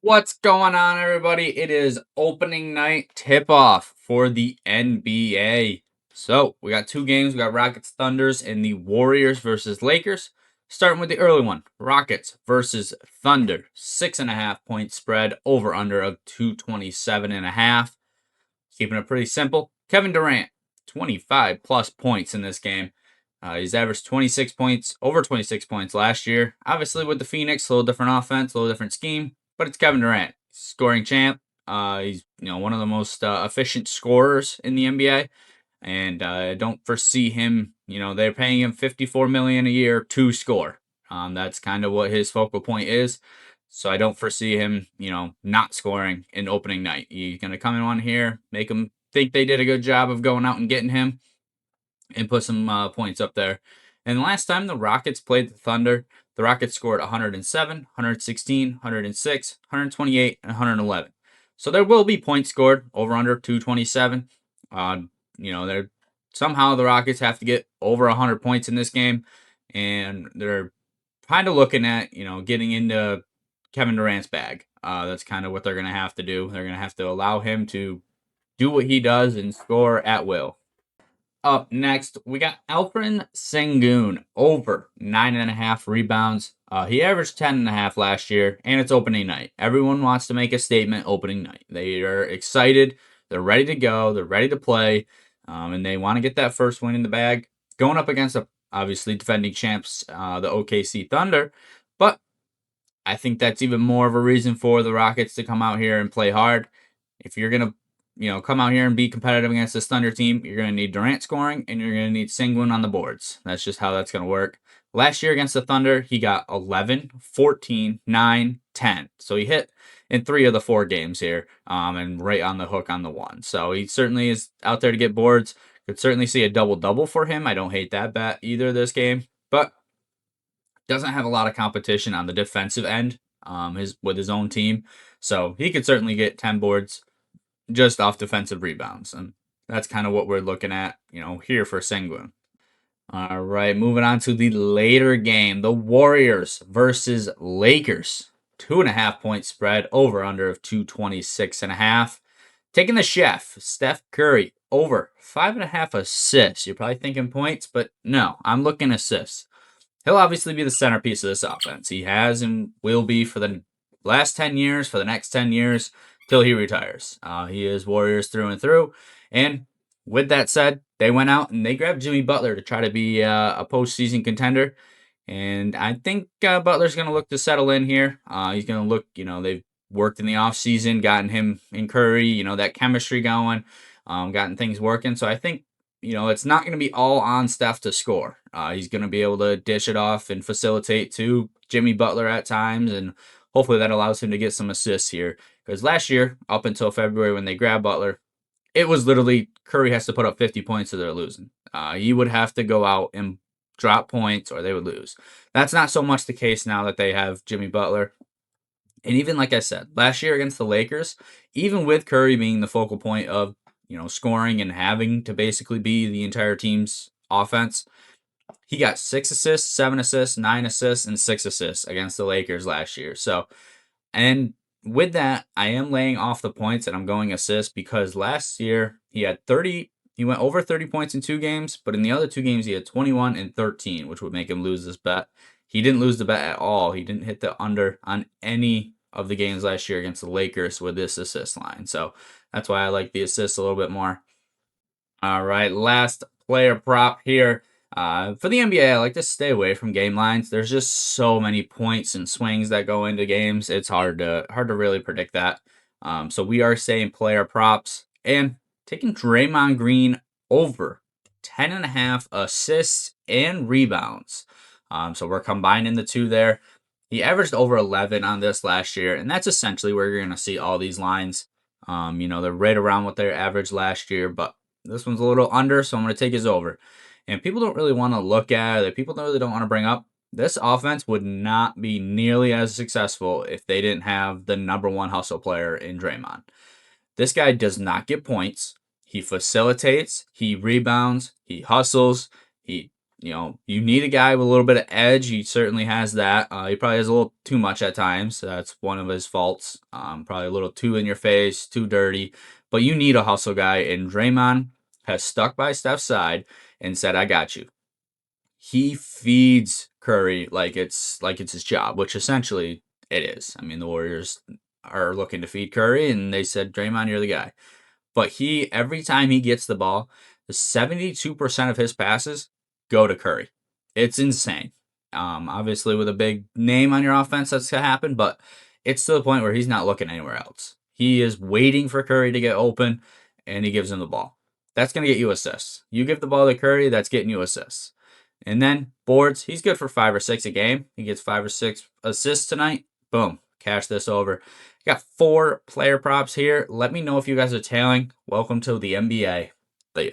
What's going on, everybody? It is opening night tip-off for the NBA. So, we got two games. We got Rockets Thunders and the Warriors versus Lakers. Starting with the early one, Rockets versus Thunder. 6.5 point spread, over under of 227.5. Keeping it pretty simple. Kevin Durant, 25 plus points in this game. He's averaged 26 points, over 26 points last year. Obviously, with the Phoenix, a little different offense, a little different scheme, but it's Kevin Durant, scoring champ. He's one of the most efficient scorers in the NBA, and I don't foresee him. They're paying him $54 million a year to score. That's kind of what his focal point is. So I don't foresee him, not scoring in opening night. He's gonna come in on here, make them think they did a good job of going out and getting him and put some points up there. And last time the Rockets played the Thunder, the Rockets scored 107, 116, 106, 128, and 111. So there will be points scored over under 227. They're somehow the Rockets have to get over 100 points in this game, and they're kind of looking at getting into Kevin Durant's bag. That's kind of what they're going to have to do. They're going to have to allow him to do what he does and score at will. Up next, we got Alperen Sengun, over 9.5 rebounds. He averaged 10.5 last year, and it's opening night. Everyone wants to make a statement opening night. They are excited. They're ready to go. They're ready to play, and they want to get that first win in the bag. Going up against, obviously, defending champs, the OKC Thunder. But I think that's even more of a reason for the Rockets to come out here and play hard. If you're going to come out here and be competitive against this Thunder team, you're going to need Durant scoring, and you're going to need Sengun on the boards. That's just how that's going to work. Last year against the Thunder, he got 11, 14, 9, 10. So he hit in 3 of the 4 games here, and right on the hook on the one. So he certainly is out there to get boards. Could certainly see a double-double for him. I don't hate that bet either this game, but doesn't have a lot of competition on the defensive end with his own team. So he could certainly get 10 boards just off defensive rebounds. And that's kind of what we're looking at, here for Sengun. All right, moving on to the later game, the Warriors versus Lakers. 2.5 point spread, over under of 226.5. Taking the chef, Steph Curry, over 5.5 assists. You're probably thinking points, but no, I'm looking assists. He'll obviously be the centerpiece of this offense. He has and will be for the last 10 years, for the next 10 years, till he retires. He is Warriors through and through. And with that said, they went out and they grabbed Jimmy Butler to try to be a postseason contender. And I think Butler's going to look to settle in here. He's going to look, they've worked in the offseason, gotten him and Curry, that chemistry going, gotten things working. So I think, it's not going to be all on Steph to score. He's going to be able to dish it off and facilitate to Jimmy Butler at times. And hopefully that allows him to get some assists here. Because last year, up until February when they grabbed Butler, it was literally Curry has to put up 50 points or they're losing. He would have to go out and drop points or they would lose. That's not so much the case now that they have Jimmy Butler. And even like I said, last year against the Lakers, even with Curry being the focal point of, scoring and having to basically be the entire team's offense, he got 6 assists, 7 assists, 9 assists, and 6 assists against the Lakers last year. So, and with that, I am laying off the points and I'm going assists because last year he went over 30 points in 2 games, but in the other 2 games he had 21 and 13, which would make him lose this bet. He didn't lose the bet at all. He didn't hit the under on any of the games last year against the Lakers with this assist line. So that's why I like the assists a little bit more. All right, last player prop here. For the NBA, I like to stay away from game lines. There's just so many points and swings that go into games. It's hard to really predict that. So we are saying player props and taking Draymond Green over 10.5 assists and rebounds. So we're combining the two there. He averaged over 11 on this last year, and that's essentially where you're going to see all these lines. They're right around what they averaged last year, but this one's a little under, so I'm going to take his over. And people don't really want to look at it. People really don't want to bring up. This offense would not be nearly as successful if they didn't have the number one hustle player in Draymond. This guy does not get points. He facilitates. He rebounds. He hustles. He you need a guy with a little bit of edge. He certainly has that. He probably has a little too much at times. That's one of his faults. Probably a little too in your face, too dirty. But you need a hustle guy, and Draymond has stuck by Steph's side and said, "I got you." He feeds Curry like it's his job, which essentially it is. I mean, the Warriors are looking to feed Curry, and they said, "Draymond, you're the guy." But every time he gets the ball, the 72% of his passes go to Curry. It's insane. Obviously, with a big name on your offense, that's going to happen, but it's to the point where he's not looking anywhere else. He is waiting for Curry to get open, and he gives him the ball. That's going to get you assists. You give the ball to Curry, that's getting you assists. And then boards, he's good for 5 or 6 a game. He gets 5 or 6 assists tonight. Boom, cash this over. Got 4 player props here. Let me know if you guys are tailing. Welcome to the NBA. See ya.